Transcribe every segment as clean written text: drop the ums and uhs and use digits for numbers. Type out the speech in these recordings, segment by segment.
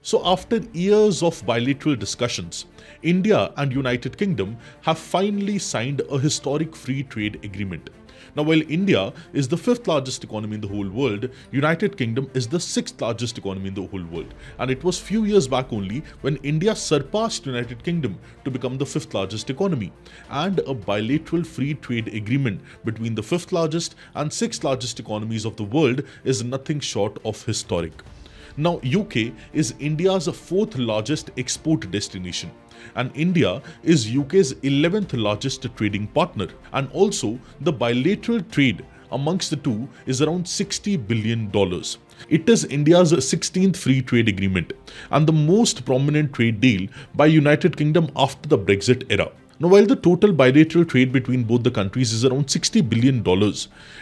So after years of bilateral discussions, India and United Kingdom have finally signed a historic free trade agreement. Now, while India is the fifth largest economy in the whole world, United Kingdom is the sixth largest economy in the whole world. And it was few years back only when India surpassed United Kingdom to become the fifth largest economy. And a bilateral free trade agreement between the fifth largest and sixth largest economies of the world is nothing short of historic. Now, UK is India's fourth largest export destination, and India is UK's 11th largest trading partner, and also the bilateral trade amongst the two is around $60 billion. It is India's 16th free trade agreement and the most prominent trade deal by United Kingdom after the Brexit era. Now, while the total bilateral trade between both the countries is around $60 billion,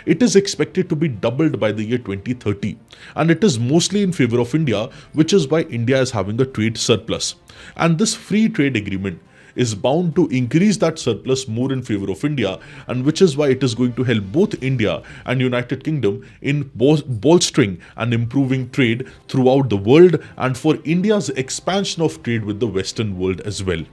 it is expected to be doubled by the year 2030. And it is mostly in favor of India, which is why India is having a trade surplus. And this free trade agreement is bound to increase that surplus more in favor of India, and which is why it is going to help both India and United Kingdom in bolstering and improving trade throughout the world and for India's expansion of trade with the Western world as well.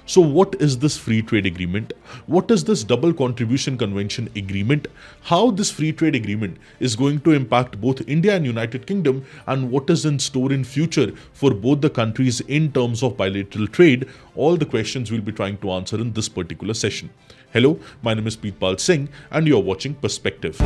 So what is this free trade agreement? What is this double contribution convention agreement? How this free trade agreement is going to impact both India and United Kingdom, and what is in store in future for both the countries in terms of bilateral trade? All the questions we'll be trying to answer in this particular session. Hello, my name is Preetpal Singh and you're watching Perspective.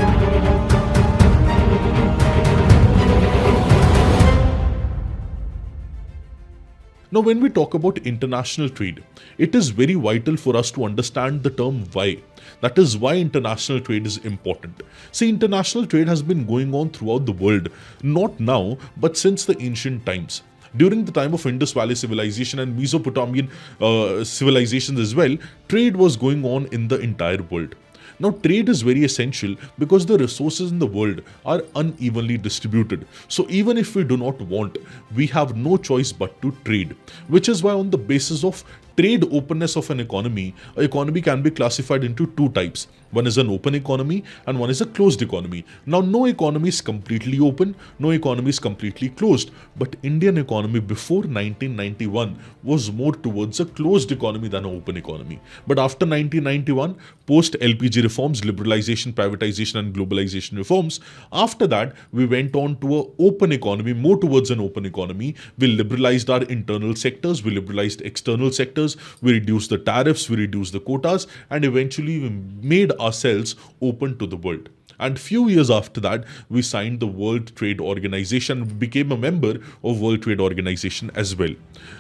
Now, when we talk about international trade, it is very vital for us to understand the term why. That is why international trade is important. See, international trade has been going on throughout the world, not now, but since the ancient times. During the time of Indus Valley civilization and Mesopotamian civilizations as well, trade was going on in the entire world. Now, trade is very essential because the resources in the world are unevenly distributed. So even if we do not want, we have no choice but to trade, which is why on the basis of trade openness of an economy can be classified into two types. One is an open economy and one is a closed economy. Now, no economy is completely open, no economy is completely closed. But Indian economy before 1991 was more towards a closed economy than an open economy. But after 1991, post LPG reforms, liberalization, privatization and globalization reforms, after that, we went on to an open economy, more towards an open economy. We liberalized our internal sectors, we liberalized external sectors, we reduced the tariffs, we reduced the quotas, and eventually we made ourselves open to the world. And few years after that, we signed the World Trade Organization, became a member of World Trade Organization as well.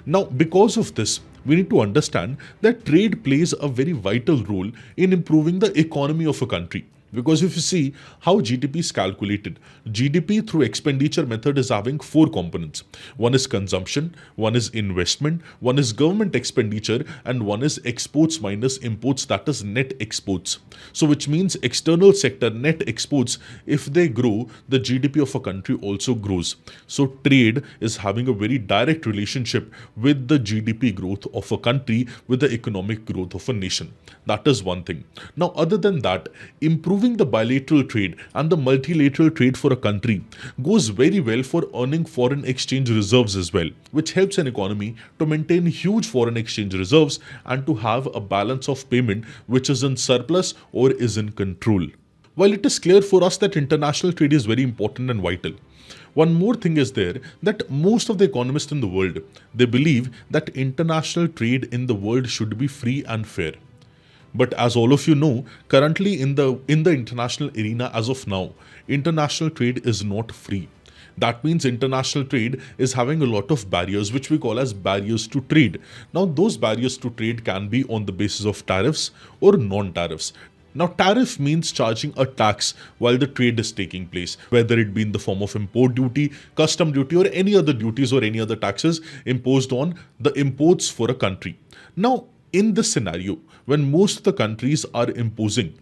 Now, because of this, we need to understand that trade plays a very vital role in improving the economy of a country. Because if you see how GDP is calculated, GDP through expenditure method is having four components. One is consumption, one is investment, one is government expenditure, and one is exports minus imports, that is net exports. So which means external sector net exports, if they grow, the GDP of a country also grows. So trade is having a very direct relationship with the GDP growth of a country, with the economic growth of a nation. That is one thing. Now, other than that, improving the bilateral trade and the multilateral trade for a country goes very well for earning foreign exchange reserves as well, which helps an economy to maintain huge foreign exchange reserves and to have a balance of payment which is in surplus or is in control. While it is clear for us that international trade is very important and vital, one more thing is there, that most of the economists in the world, they believe that international trade in the world should be free and fair. But as all of you know, currently in the international arena as of now, international trade is not free. That means international trade is having a lot of barriers, which we call as barriers to trade. Now, those barriers to trade can be on the basis of tariffs or non-tariffs. Now, tariff means charging a tax while the trade is taking place, whether it be in the form of import duty, custom duty, or any other duties or any other taxes imposed on the imports for a country. Now, in this scenario, when most of the countries are imposing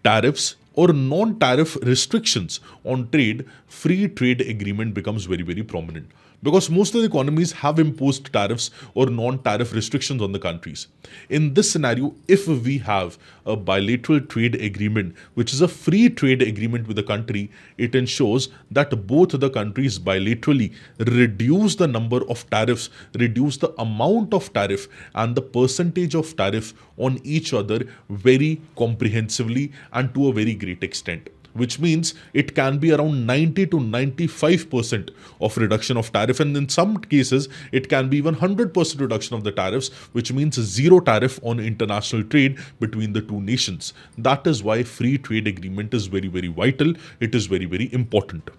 tariffs or non-tariff restrictions on trade, free trade agreement becomes very, very prominent. because most of the economies have imposed tariffs or non-tariff restrictions on the countries. In this scenario, if we have a bilateral trade agreement, which is a free trade agreement with a country, it ensures that both the countries bilaterally reduce the number of tariffs, reduce the amount of tariff and the percentage of tariff on each other very comprehensively and to a very great extent, which means it can be around 90 to 95% of reduction of tariff, and in some cases it can be even 100% reduction of the tariffs, which means zero tariff on international trade between the two nations. That is why free trade agreement is very, very vital. It is very, very important.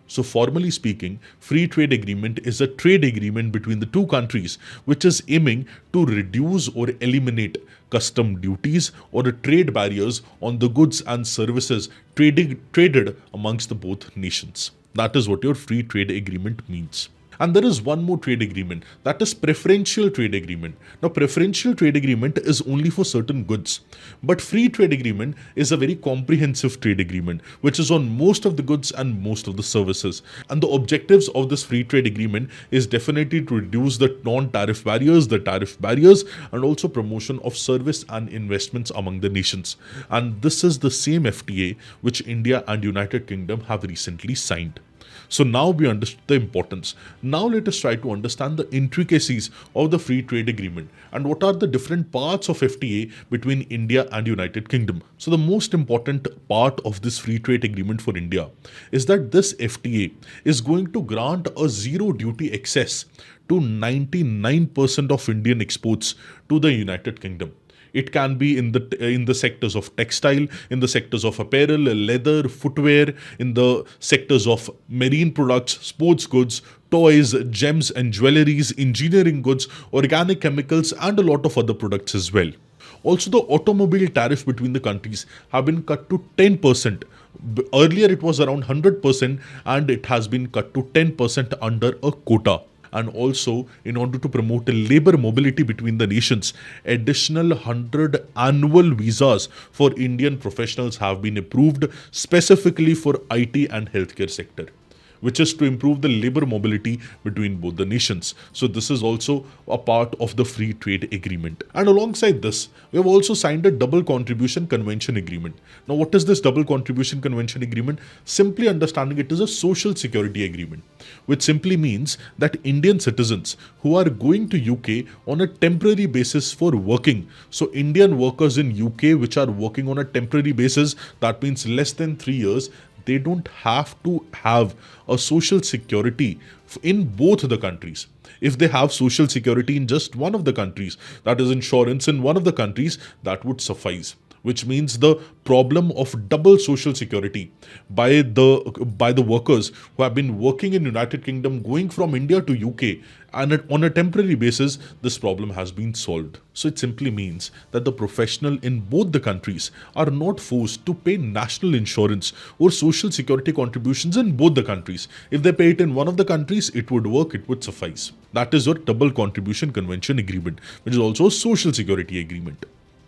So formally speaking, free trade agreement is a trade agreement between the two countries which is aiming to reduce or eliminate custom duties or trade barriers on the goods and services traded amongst the both nations. That is what your free trade agreement means. And there is one more trade agreement, that is preferential trade agreement. Now, preferential trade agreement is only for certain goods, but free trade agreement is a very comprehensive trade agreement, which is on most of the goods and most of the services. And the objectives of this free trade agreement is definitely to reduce the non-tariff barriers, the tariff barriers, and also promotion of service and investments among the nations. And this is the same FTA which India and United Kingdom have recently signed. So now we understood the importance. Now let us try to understand the intricacies of the free trade agreement and what are the different parts of FTA between India and United Kingdom. So the most important part of this free trade agreement for India is that this FTA is going to grant a zero duty access to 99% of Indian exports to the United Kingdom. It can be in the sectors of textile, in the sectors of apparel, leather, footwear, in the sectors of marine products, sports goods, toys, gems and jewelries, engineering goods, organic chemicals, and a lot of other products as well. Also, the automobile tariff between the countries have been cut to 10%. Earlier, it was around 100%, and it has been cut to 10% under a quota. And also, in order to promote labor mobility between the nations, additional 100 annual visas for Indian professionals have been approved specifically for IT and healthcare sector, which is to improve the labor mobility between both the nations. So this is also a part of the free trade agreement. And alongside this, we have also signed a double contribution convention agreement. Now, what is this double contribution convention agreement? Simply understanding, it is a social security agreement, which simply means that Indian citizens who are going to UK on a temporary basis for working, so Indian workers in UK which are working on a temporary basis, that means less than 3 years, they don't have to have a social security in both the countries. If they have social security in just one of the countries, that is insurance in one of the countries, that would suffice. Which means the problem of double social security by the workers who have been working in United Kingdom going from India to UK and on a temporary basis, this problem has been solved. So it simply means that the professional in both the countries are not forced to pay national insurance or social security contributions in both the countries. If they pay it in one of the countries, it would work, it would suffice. That is your double contribution convention agreement, which is also a social security agreement.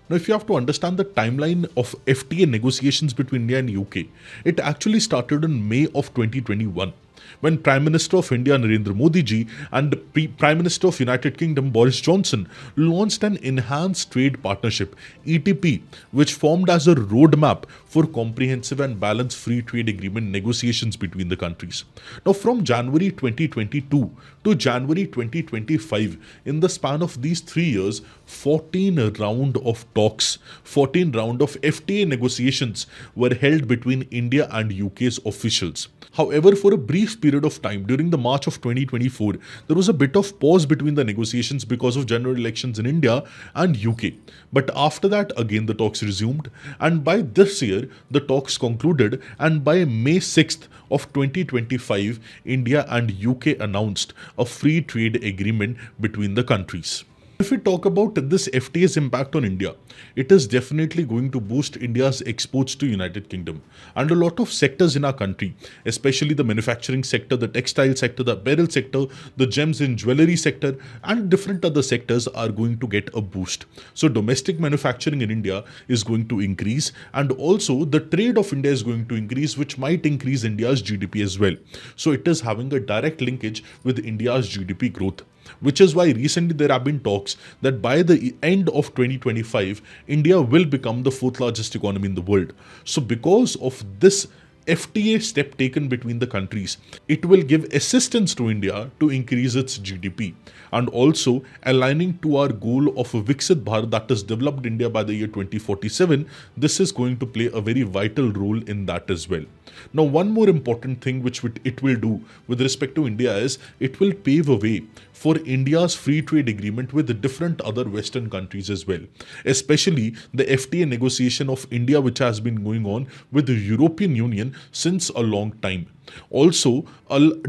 Now, if you have to understand the timeline of FTA negotiations between India and UK, it actually started in May of 2021. When Prime Minister of India Narendra Modi ji and Prime Minister of United Kingdom Boris Johnson launched an enhanced trade partnership ETP, which formed as a roadmap for comprehensive and balanced free trade agreement negotiations between the countries. Now, from January 2022 to January 2025, in the span of these 3 years, 14 round of talks, 14 round of FTA negotiations were held between India and UK's officials. However, for a brief period of time during the March of 2024, there was a bit of pause between the negotiations because of general elections in India and UK. But after that, again the talks resumed, and by this year, the talks concluded, and by May 6th of 2025, India and UK announced a free trade agreement between the countries. If we talk about this FTA's impact on India, it is definitely going to boost India's exports to United Kingdom. And a lot of sectors in our country, especially the manufacturing sector, the textile sector, the apparel sector, the gems and jewelry sector, and different other sectors are going to get a boost. So domestic manufacturing in India is going to increase, and also the trade of India is going to increase, which might increase India's GDP as well. So it is having a direct linkage with India's GDP growth, which is why recently there have been talks that by the end of 2025, India will become the fourth largest economy in the world. So because of this FTA step taken between the countries, it will give assistance to India to increase its GDP, and also aligning to our goal of a Viksit Bharat, that is developed India by the year 2047. This is going to play a very vital role in that as well. Now, one more important thing which it will do with respect to India is it will pave a way for India's free trade agreement with different other Western countries as well, especially the FTA negotiation of India, which has been going on with the European Union since a long time. Also,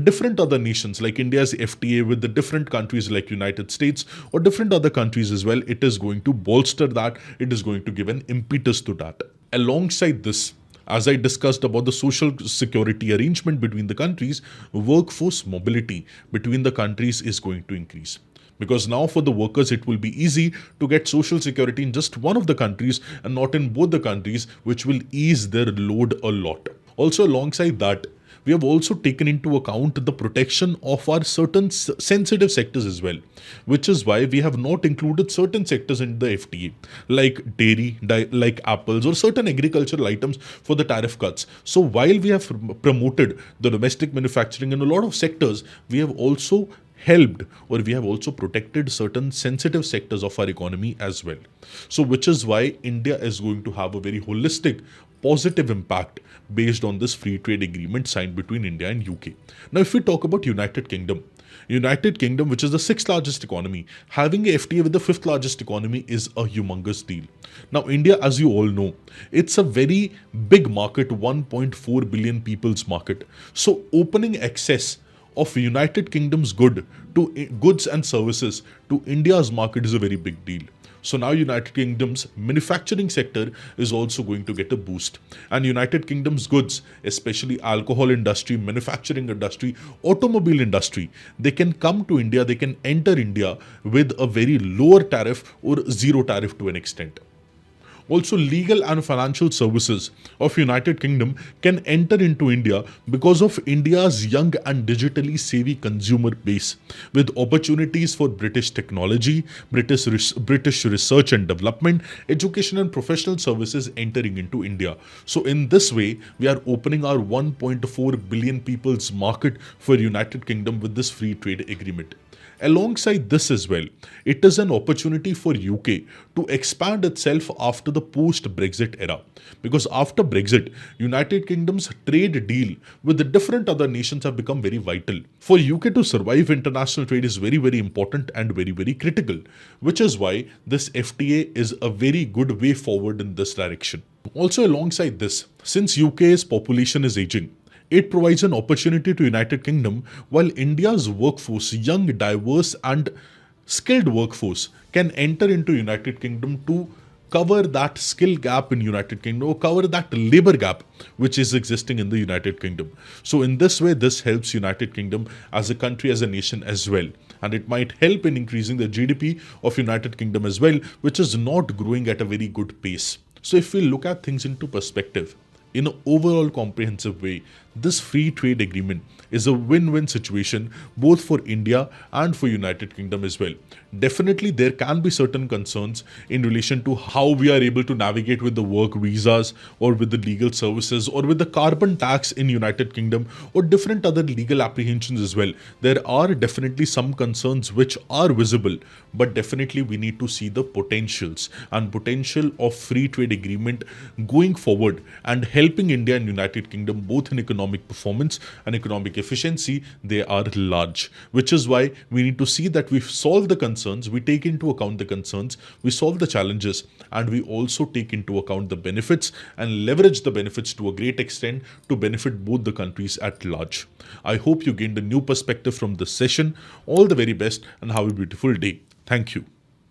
different other nations like India's FTA with the different countries like United States or different other countries as well, it is going to bolster that, it is going to give an impetus to that. Alongside this, as I discussed about the social security arrangement between the countries, workforce mobility between the countries is going to increase. Because now for the workers, it will be easy to get social security in just one of the countries and not in both the countries, which will ease their load a lot. Also, alongside that, we have also taken into account the protection of our certain sensitive sectors as well, which is why we have not included certain sectors in the FTA, like dairy, like apples, or certain agricultural items for the tariff cuts. So while we have promoted the domestic manufacturing in a lot of sectors, we have also helped, or we have also protected certain sensitive sectors of our economy as well. So which is why India is going to have a very holistic positive impact based on this free trade agreement signed between India and UK. Now, if we talk about United Kingdom, which is the sixth largest economy, having a FTA with the fifth largest economy is a humongous deal. Now, India, as you all know, it's a very big market, 1.4 billion people's market. So opening access of United Kingdom's goods and services to India's market is a very big deal. So now United Kingdom's manufacturing sector is also going to get a boost. And United Kingdom's goods, especially alcohol industry, manufacturing industry, automobile industry, they can come to India, they can enter India with a very lower tariff or zero tariff to an extent. Also, legal and financial services of United Kingdom can enter into India because of India's young and digitally savvy consumer base, with opportunities for British technology, British research and development, education and professional services entering into India. So in this way, we are opening our 1.4 billion people's market for United Kingdom with this free trade agreement. Alongside this as well, it is an opportunity for UK to expand itself after the post-Brexit era. Because after Brexit, United Kingdom's trade deal with the different other nations have become very vital. For UK to survive, international trade is very, very important and very, very critical, which is why this FTA is a very good way forward in this direction. Also, alongside this, since UK's population is aging, it provides an opportunity to United Kingdom, while India's workforce, young, diverse and skilled workforce, can enter into United Kingdom to cover that skill gap in United Kingdom, or cover that labor gap which is existing in the United Kingdom. So in this way, this helps United Kingdom as a country, as a nation as well. And it might help in increasing the GDP of United Kingdom as well, which is not growing at a very good pace. So if we look at things into perspective, in an overall comprehensive way, this free trade agreement is a win-win situation both for India and for United Kingdom as well. Definitely there can be certain concerns in relation to how we are able to navigate with the work visas or with the legal services or with the carbon tax in United Kingdom or different other legal apprehensions as well. There are definitely some concerns which are visible, but definitely we need to see the potentials and potential of free trade agreement going forward and helping India and United Kingdom both in economic performance and economic efficiency. They are large, which is why we need to see that we solve the concerns, we take into account the concerns, we solve the challenges, and we also take into account the benefits and leverage the benefits to a great extent to benefit both the countries at large. I hope you gained a new perspective from this session. All the very best and have a beautiful day. Thank you.